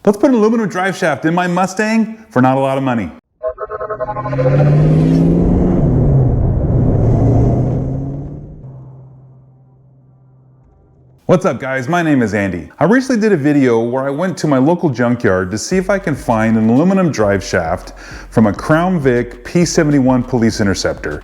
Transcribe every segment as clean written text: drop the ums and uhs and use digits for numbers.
Let's put an aluminum drive shaft in my Mustang for not a lot of money. What's up guys, my name is Andy. I recently did a video where I went to my local junkyard to see if I can find an aluminum drive shaft from a Crown Vic P71 Police Interceptor.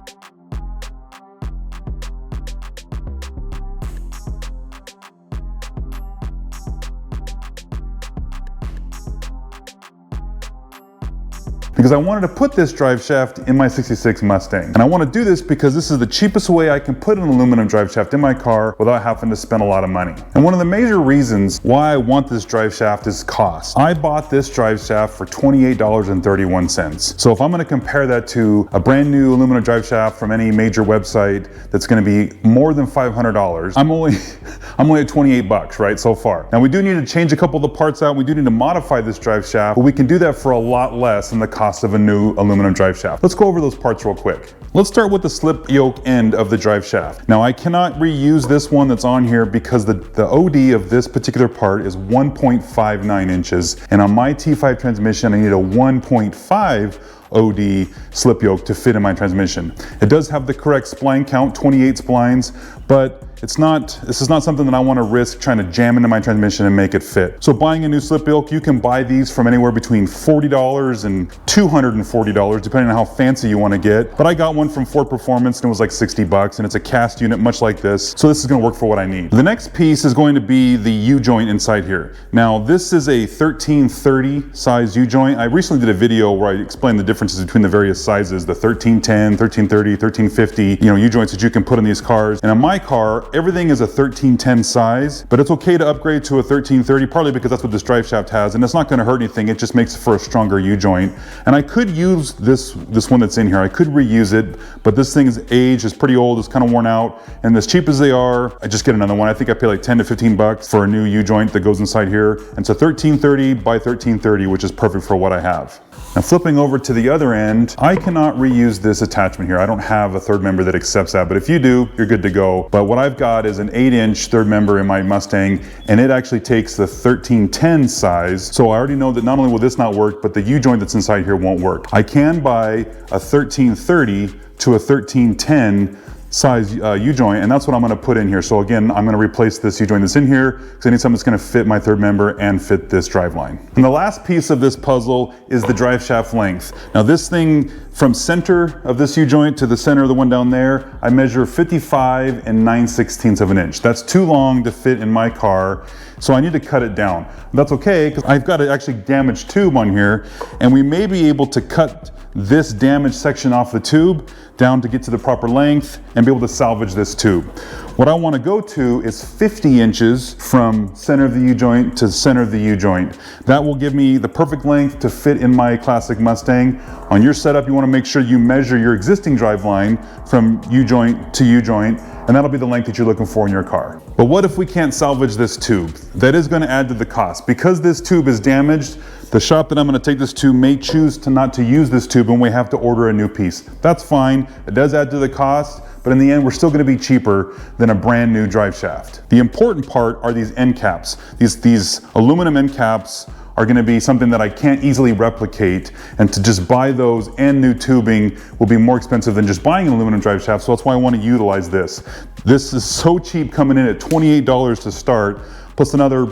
Because I wanted to put this drive shaft in my 66 Mustang. And I want to do this because this is the cheapest way I can put an aluminum drive shaft in my car without having to spend a lot of money. And one of the major reasons why I want this drive shaft is cost. I bought this drive shaft for $28.31. So if I'm going to compare that to a brand new aluminum drive shaft from any major website that's going to be more than $500, I'm only at 28 bucks, right, so far. Now we do need to change a couple of the parts out. We do need to modify this drive shaft, but we can do that for a lot less than the cost of a new aluminum drive shaft. Let's go over those parts real quick. Let's start with the slip yoke end of the drive shaft. Now I cannot reuse this one that's on here because the OD of this particular part is 1.59 inches. And on my T5 transmission, I need a 1.5 OD slip yoke to fit in my transmission. It does have the correct spline count, 28 splines, but this is not something that I want to risk trying to jam into my transmission and make it fit. So buying a new slip yoke, you can buy these from anywhere between $40 and $240, depending on how fancy you want to get. But I got one from Ford Performance and it was like 60 bucks, and it's a cast unit much like this. So this is going to work for what I need. The next piece is going to be the U-joint inside here. Now this is a 1330 size U-joint. I recently did a video where I explained the differences between the various sizes, the 1310, 1330, 1350, U-joints that you can put in these cars. And on my car, everything is a 1310 size, but it's okay to upgrade to a 1330, partly because that's what this drive shaft has, and it's not going to hurt anything. It just makes for a stronger U-joint. And I could use this one that's in here. I could reuse it, but this thing is aged, it's pretty old, it's kind of worn out, and as cheap as they are, I just get another one. I think I pay like 10 to 15 bucks for a new U-joint that goes inside here. And it's a 1330 by 1330, which is perfect for what I have. Now flipping over to the other end, I cannot reuse this attachment here. I don't have a third member that accepts that, but if you do, you're good to go. But what I've got is an 8-inch third member in my Mustang, and it actually takes the 1310 size. So I already know that not only will this not work, but the U-joint that's inside here won't work. I can buy a 1330 to a 1310 size U-joint, and that's what I'm going to put in here. So again, I'm going to replace this U-joint that's in here because I need something that's going to fit my third member and fit this drive line. And the last piece of this puzzle is the drive shaft length. Now this thing, from center of this U-joint to the center of the one down there, I measure 55 and 9/16 of an inch. That's too long to fit in my car, so I need to cut it down. That's okay, because I've got an actually damaged tube on here, and we may be able to cut this damaged section off the tube down to get to the proper length and be able to salvage this tube. What I want to go to is 50 inches from center of the U-joint to center of the U-joint. That will give me the perfect length to fit in my classic Mustang. On your setup, you want to make sure you measure your existing drive line from U-joint to U-joint, and that'll be the length that you're looking for in your car. But what if we can't salvage this tube? That is going to add to the cost. Because this tube is damaged, the shop that I'm going to take this to may choose not to use this tube, and we have to order a new piece. That's fine. It does add to the cost, but in the end, we're still going to be cheaper than a brand new drive shaft. The important part are these end caps. These aluminum end caps are going to be something that I can't easily replicate, and to just buy those and new tubing will be more expensive than just buying an aluminum drive shaft, so that's why I want to utilize this. This is so cheap, coming in at $28 to start, plus another,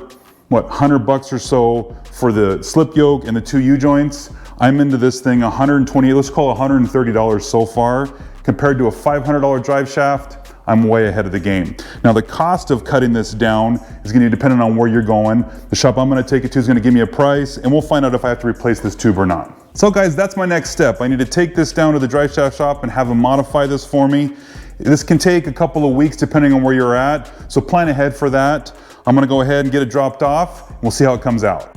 what, 100 bucks or so for the slip yoke and the two U-joints. I'm into this thing $120, let's call it $130 so far. Compared to a $500 drive shaft, I'm way ahead of the game. Now the cost of cutting this down is going to be dependent on where you're going. The shop I'm going to take it to is going to give me a price, and we'll find out if I have to replace this tube or not. So guys, that's my next step. I need to take this down to the drive shaft shop and have them modify this for me. This can take a couple of weeks depending on where you're at, so plan ahead for that. I'm going to go ahead and get it dropped off, and we'll see how it comes out.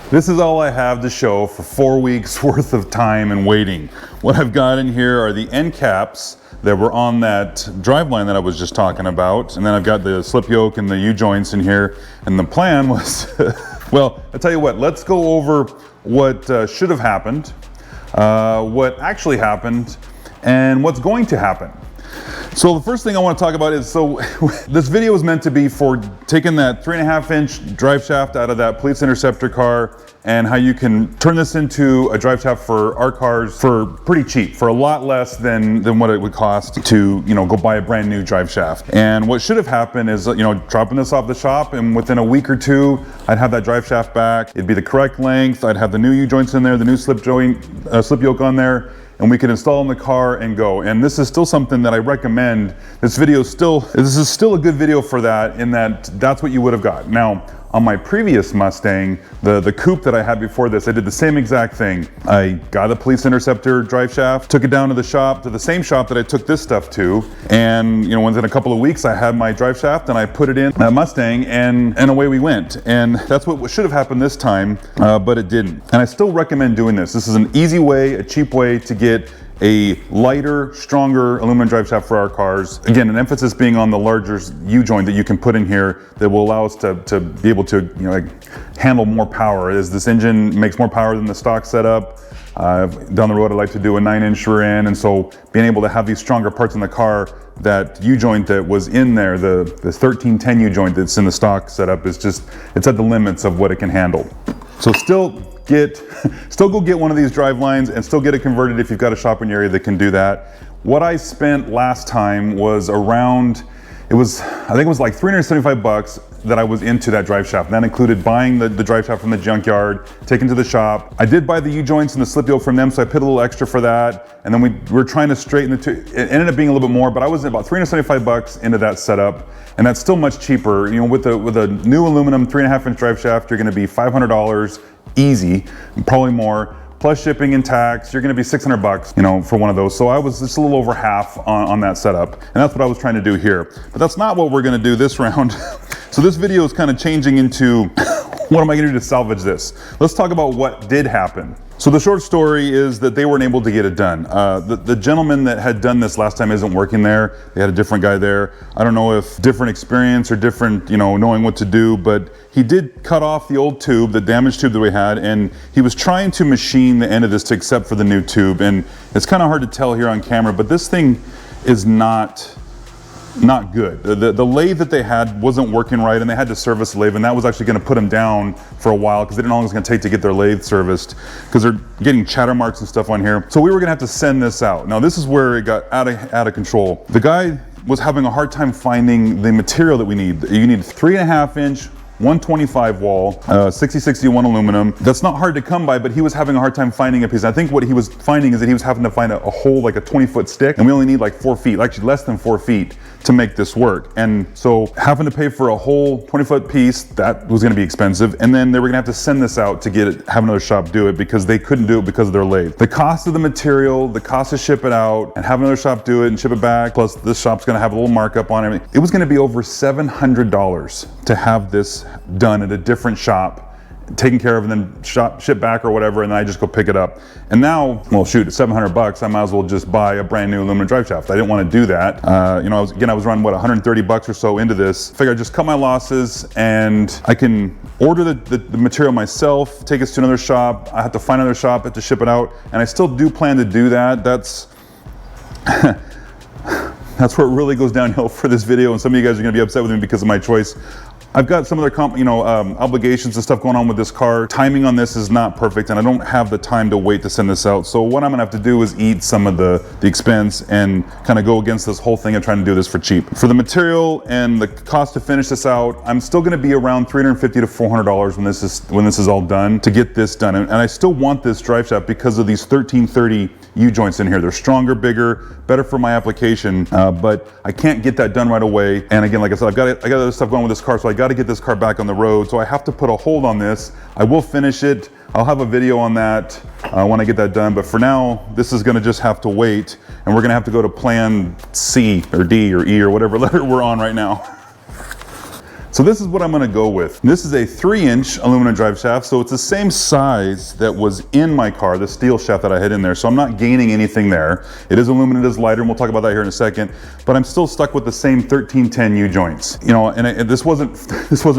This is all I have to show for 4 weeks worth of time and waiting. What I've got in here are the end caps that were on that drive line that I was just talking about. And then I've got the slip yoke and the U-joints in here. And the plan was, well, I'll tell you what, let's go over what should have happened, what actually happened, and what's going to happen. So the first thing I want to talk about is, so this video is meant to be for taking that 3.5-inch drive shaft out of that Police Interceptor car and how you can turn this into a drive shaft for our cars for pretty cheap, for a lot less than what it would cost to, you know, go buy a brand new drive shaft. And what should have happened is, you know, dropping this off the shop, and within a week or two, I'd have that drive shaft back. It'd be the correct length. I'd have the new U-joints in there, the new slip yoke on there, and we could install in the car and go. And this is still something that I recommend. This is still a good video for that, in that that's what you would have got. Now, on my previous Mustang, the coupe that I had before this, I did the same exact thing. I got a Police Interceptor drive shaft, took it down to the shop, to the same shop that I took this stuff to, and you know, within a couple of weeks I had my drive shaft and I put it in that Mustang, and away we went. And that's what should have happened this time, but it didn't. And I still recommend doing this. This is an easy way, a cheap way to get a lighter, stronger aluminum drive shaft for our cars. Again, an emphasis being on the larger U-joint that you can put in here that will allow us to be able to, you know, like, handle more power. As this engine makes more power than the stock setup. Down the road, I'd like to do a 9-inch rear end, and so being able to have these stronger parts in the car, that U-joint that was in there, the 1310 U-joint that's in the stock setup, is just, it's at the limits of what it can handle. So still go get one of these drive lines and still get it converted if you've got a shop in your area that can do that. What I spent last time was around, I think it was like 375 bucks that I was into that drive shaft. And that included buying the drive shaft from the junkyard, taking to the shop. I did buy the U-joints and the slip yoke from them, so I paid a little extra for that. And then we were trying to straighten the two. It ended up being a little bit more, but I was about 375 bucks into that setup. And that's still much cheaper. You know, with a new aluminum 3.5-inch drive shaft, you're gonna be $500 easy, probably more. Plus shipping and tax, you're gonna be 600 bucks, you know, for one of those. So I was just a little over half on that setup. And that's what I was trying to do here. But that's not what we're gonna do this round. So this video is kind of changing into, what am I gonna do to salvage this? Let's talk about what did happen. So the short story is that they weren't able to get it done. The gentleman that had done this last time isn't working there. They had a different guy there. I don't know if different experience or different, you know, knowing what to do, but he did cut off the old tube, the damaged tube that we had, and he was trying to machine the end of this to accept for the new tube. And it's kind of hard to tell here on camera, but this thing is not good. The lathe that they had wasn't working right, and they had to service the lathe, and that was actually going to put them down for a while because they didn't know how long it was going to take to get their lathe serviced, because they're getting chatter marks and stuff on here. So we were going to have to send this out. Now this is where it got out of control. The guy was having a hard time finding the material that we need. You need 3.5-inch 125 wall, 6061 aluminum. That's not hard to come by, but he was having a hard time finding a piece. I think what he was finding is that he was having to find a whole, like a 20-foot stick, and we only need like 4 feet, actually less than 4 feet to make this work. And so having to pay for a whole 20-foot piece, that was gonna be expensive. And then they were gonna have to send this out to get it, have another shop do it, because they couldn't do it because of their lathe. The cost of the material, the cost to ship it out and have another shop do it and ship it back, plus this shop's gonna have a little markup on it. It was gonna be over $700 to have this done at a different shop, taken care of, and then ship back or whatever, and then I just go pick it up. And now, well, shoot, at 700 bucks, I might as well just buy a brand new aluminum drive shaft. I didn't want to do that. You know, I was running, what, 130 bucks or so into this. Figure I just cut my losses, and I can order the material myself, take it to another shop. I have to find another shop, have to ship it out, and I still do plan to do that. That's that's where it really goes downhill for this video, and some of you guys are gonna be upset with me because of my choice. I've got some other obligations and stuff going on with this car. Timing on this is not perfect, and I don't have the time to wait to send this out. So what I'm gonna have to do is eat some of the expense and kind of go against this whole thing of trying to do this for cheap. For the material and the cost to finish this out, I'm still gonna be around $350 to $400 when this is all done to get this done. And I still want this drive shaft because of these 1330 U-joints in here. They're stronger, bigger, better for my application, but I can't get that done right away. And again, like I said, I got other stuff going with this car, so I got to get this car back on the road. So I have to put a hold on this. I will finish it. I'll have a video on that when I get that done. But for now, this is going to just have to wait, and we're going to have to go to plan C or D or E or whatever letter we're on right now. So this is what I'm gonna go with. This is a 3-inch aluminum drive shaft, so it's the same size that was in my car, the steel shaft that I had in there, so I'm not gaining anything there. It is aluminum, it is lighter, and we'll talk about that here in a second, but I'm still stuck with the same 1310 U-joints. You know, and this wasn't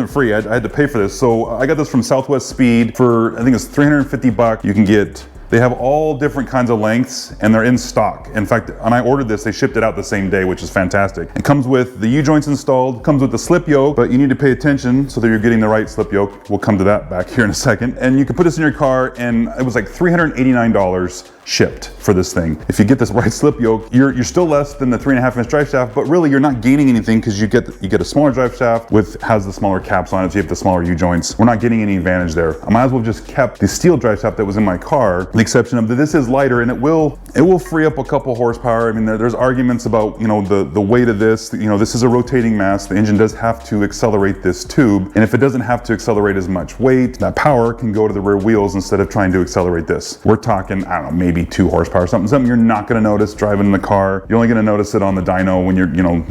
free, I had to pay for this. So I got this from Southwest Speed for, I think it's 350 bucks. You can get They have all different kinds of lengths and they're in stock. In fact, when I ordered this, they shipped it out the same day, which is fantastic. It comes with the U-joints installed, comes with the slip yoke, but you need to pay attention so that you're getting the right slip yoke. We'll come to that back here in a second. And you can put this in your car, and it was like $389 shipped for this thing. If you get this right slip yoke, you're still less than the 3.5-inch drive shaft, but really you're not gaining anything because you get a smaller drive shaft has the smaller caps on it, so you have the smaller U-joints. We're not getting any advantage there. I might as well have just kept the steel drive shaft that was in my car, the exception of that this is lighter and it will free up a couple horsepower. I mean, there's arguments about, you know, the weight of this. You know, this is a rotating mass. The engine does have to accelerate this tube, and if it doesn't have to accelerate as much weight, that power can go to the rear wheels instead of trying to accelerate this. We're talking, I don't know, maybe 2 horsepower, something you're not going to notice driving in the car. You're only going to notice it on the dyno when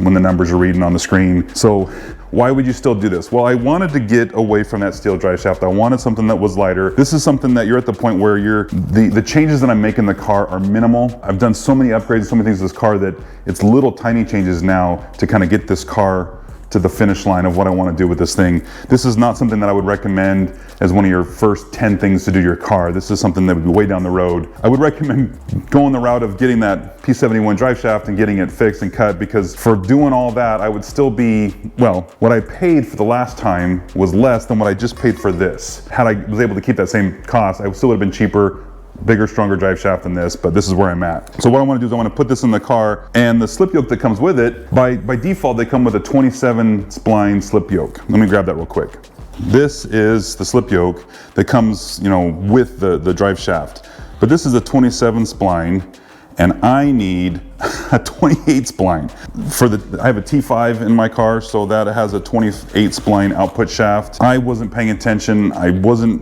when the numbers are reading on the screen. So why would you still do this? Well, I wanted to get away from that steel drive shaft. I wanted something that was lighter. This is something that you're at the point where the changes that I'm making in the car are minimal. I've done so many upgrades, so many things to this car that it's little tiny changes now to kind of get this car to the finish line of what I want to do with this thing. This is not something that I would recommend as one of your first 10 things to do to your car. This is something that would be way down the road. I would recommend going the route of getting that P71 drive shaft and getting it fixed and cut, because for doing all that, I would still be, well, what I paid for the last time was less than what I just paid for this. Had I was able to keep that same cost, I still would have been cheaper, bigger, stronger drive shaft than this, but this is where I'm at. So what I want to do is I want to put this in the car, and the slip yoke that comes with it, by default, they come with a 27 spline slip yoke. Let me grab that real quick. This is the slip yoke that comes, you know, with the drive shaft. But this is a 27 spline, and I need a 28 spline. I have a T5 in my car, so that has a 28 spline output shaft. I wasn't paying attention.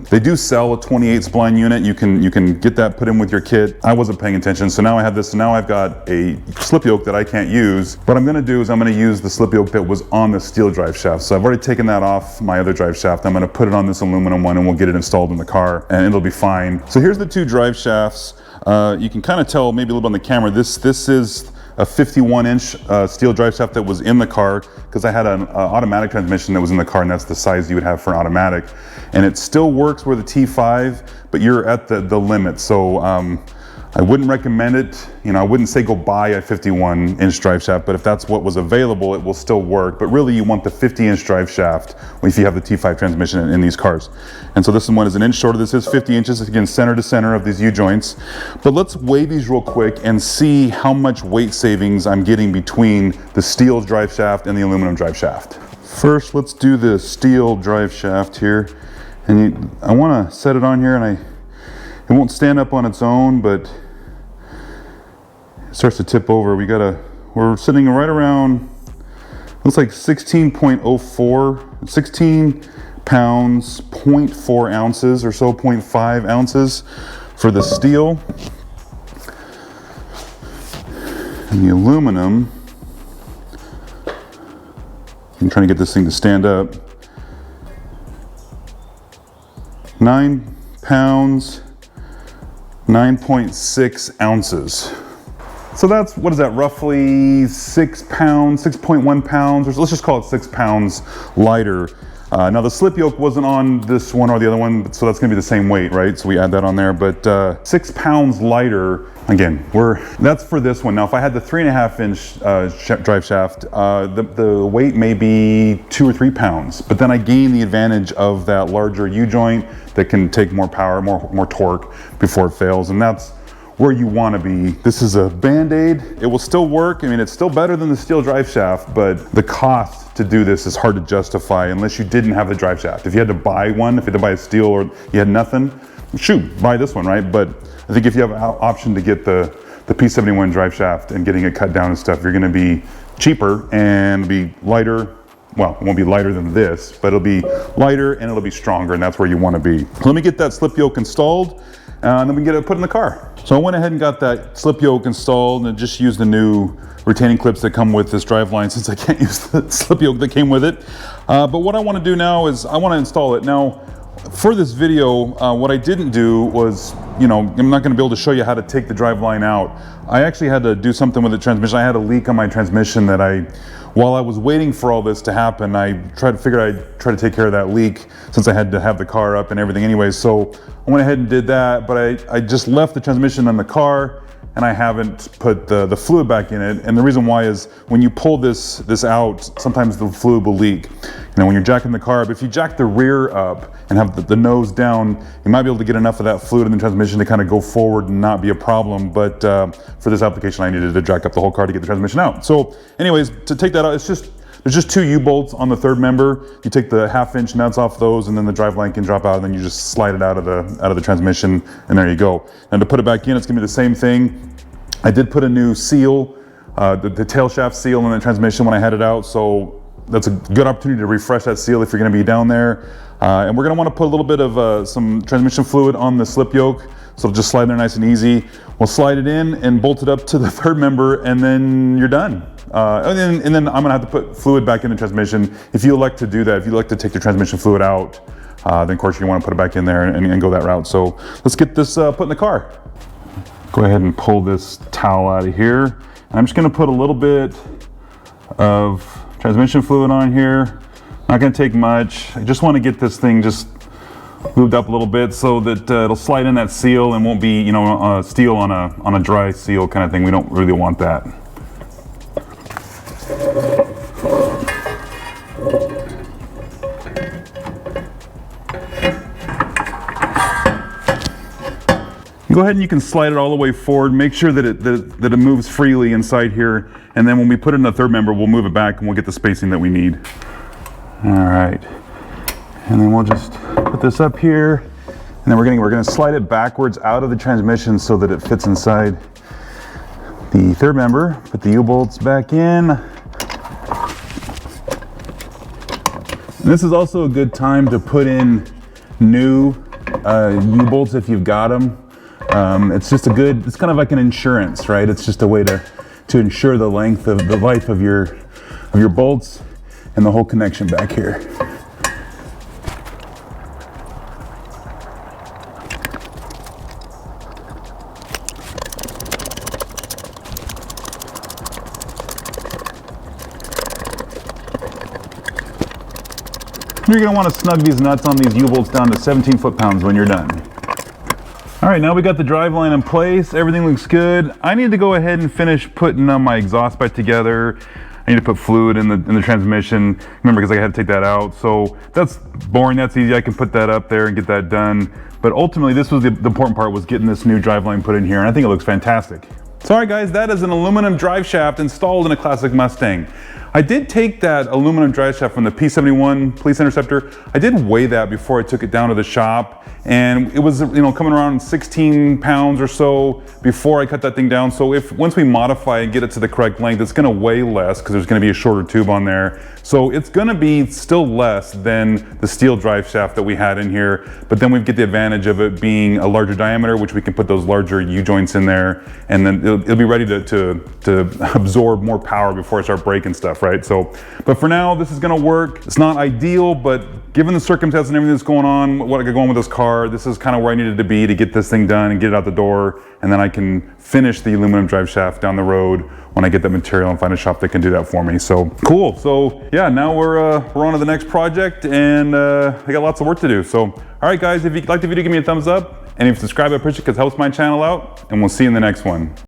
They do sell a 28 spline unit. You can get that put in with your kit. I wasn't paying attention, so now I have this. So now I've got a slip yoke that I can't use. What I'm gonna do is I'm gonna use the slip yoke that was on the steel drive shaft. So I've already taken that off my other drive shaft. I'm gonna put it on this aluminum one, and we'll get it installed in the car, and it'll be fine. So here's the 2 drive shafts. You can kind of tell maybe a little bit on the camera, this is a 51-inch steel drive shaft that was in the car, because I had an automatic transmission that was in the car, and that's the size you would have for an automatic. And it still works with a T5, but you're at the limit. So I wouldn't recommend it. You know, I wouldn't say go buy a 51-inch drive shaft, but if that's what was available, it will still work. But really, you want the 50-inch drive shaft if you have the T5 transmission in these cars. And so this one is an inch shorter. This is 50 inches, again, center to center of these U-joints. But let's weigh these real quick and see how much weight savings I'm getting between the steel drive shaft and the aluminum drive shaft. First, let's do the steel drive shaft here. And I want to set it on here, and it won't stand up on its own, but starts to tip over. We're sitting right around, looks like 16.04, 16 pounds, 0.4 ounces or so, 0.5 ounces for the steel. And the aluminum, I'm trying to get this thing to stand up. 9 pounds, 9.6 ounces. So that's, what is that, roughly 6 pounds, 6.1 pounds, or let's just call it 6 pounds lighter. Now the slip yoke wasn't on this one or the other one, so that's gonna be the same weight, right? So we add that on there, but 6 pounds lighter. Again, that's for this one. Now if I had the 3.5-inch drive shaft, the weight may be 2 or 3 pounds, but then I gain the advantage of that larger U-joint that can take more power, more torque before it fails, and that's where you want to be. This is a Band-Aid. It will still work. I mean, it's still better than the steel drive shaft, but the cost to do this is hard to justify unless you didn't have the drive shaft. If you had to buy one, if you had to buy a steel or you had nothing, shoot, buy this one, right? But I think if you have an option to get the P71 drive shaft and getting it cut down and stuff, you're gonna be cheaper and be lighter. Well, it won't be lighter than this, but it'll be lighter and it'll be stronger, and that's where you want to be. Let me get that slip yoke installed, and then we can get it put in the car. So I went ahead and got that slip yoke installed and just used the new retaining clips that come with this driveline, since I can't use the slip yoke that came with it. But what I want to do now is I want to install it. Now, for this video, what I didn't do was, I'm not going to be able to show you how to take the driveline out. I actually had to do something with the transmission. I had a leak on my transmission that I while I was waiting for all this to happen, I figured I'd try to take care of that leak since I had to have the car up and everything anyway. So I went ahead and did that, but I just left the transmission on the car and I haven't put the fluid back in it. And the reason why is when you pull this out, sometimes the fluid will leak. You know, when you're jacking the car up, if you jack the rear up and have the nose down, you might be able to get enough of that fluid in the transmission to kind of go forward and not be a problem. But for this application, I needed to jack up the whole car to get the transmission out. So anyways, to take that out, there's just 2 U-bolts on the third member. You take the 1/2-inch nuts off those, and then the drive line can drop out, and then you just slide it out of the transmission, and there you go. And to put it back in, it's gonna be the same thing. I did put a new seal, the tail shaft seal in the transmission when I had it out, so that's a good opportunity to refresh that seal if you're gonna be down there. And we're gonna wanna put a little bit of some transmission fluid on the slip yoke, so it'll just slide there nice and easy. We'll slide it in and bolt it up to the third member, and then you're done. And then I'm gonna have to put fluid back in the transmission. If you elect to do that, if you like to take the transmission fluid out, then of course you wanna put it back in there and go that route. So let's get this put in the car. Go ahead and pull this towel out of here. And I'm just gonna put a little bit of transmission fluid on here. Not gonna take much. I just wanna get this thing just lubed up a little bit so that it'll slide in that seal and won't be, you know, steel on a dry seal kind of thing. We don't really want that. Go ahead and you can slide it all the way forward. Make sure that it moves freely inside here. And then when we put it in the third member, we'll move it back and we'll get the spacing that we need. All right. And then we'll just put this up here. And then we're gonna slide it backwards out of the transmission so that it fits inside the third member. Put the U-bolts back in. And this is also a good time to put in new U-bolts if you've got them. It's just it's kind of like an insurance, right? It's just a way to ensure the life of your bolts and the whole connection back here. You're going to want to snug these nuts on these U-bolts down to 17 foot-pounds when you're done. All right, now we got the drive line in place. Everything looks good. I need to go ahead and finish putting my exhaust back together. I need to put fluid in the transmission. Remember, because I had to take that out. So that's boring, that's easy. I can put that up there and get that done. But ultimately, this was the important part, was getting this new drive line put in here, and I think it looks fantastic. So all right guys, that is an aluminum drive shaft installed in a classic Mustang. I did take that aluminum drive shaft from the P71 Police Interceptor. I did weigh that before I took it down to the shop, and it was, you know, coming around 16 pounds or so before I cut that thing down. So once we modify and get it to the correct length, it's gonna weigh less because there's gonna be a shorter tube on there. So it's gonna be still less than the steel drive shaft that we had in here, but then we get the advantage of it being a larger diameter, which we can put those larger U-joints in there, and then it'll be ready to absorb more power before I start braking stuff, right? So, but for now, this is gonna work. It's not ideal, but given the circumstances and everything that's going on, what I got going with this car, this is kind of where I needed to be to get this thing done and get it out the door, and then I can finish the aluminum drive shaft down the road when I get that material and find a shop that can do that for me. So cool. So yeah, now we're on to the next project, and I got lots of work to do. So all right guys, if you liked the video, give me a thumbs up, and if you subscribe, I appreciate it because it helps my channel out, and we'll see you in the next one.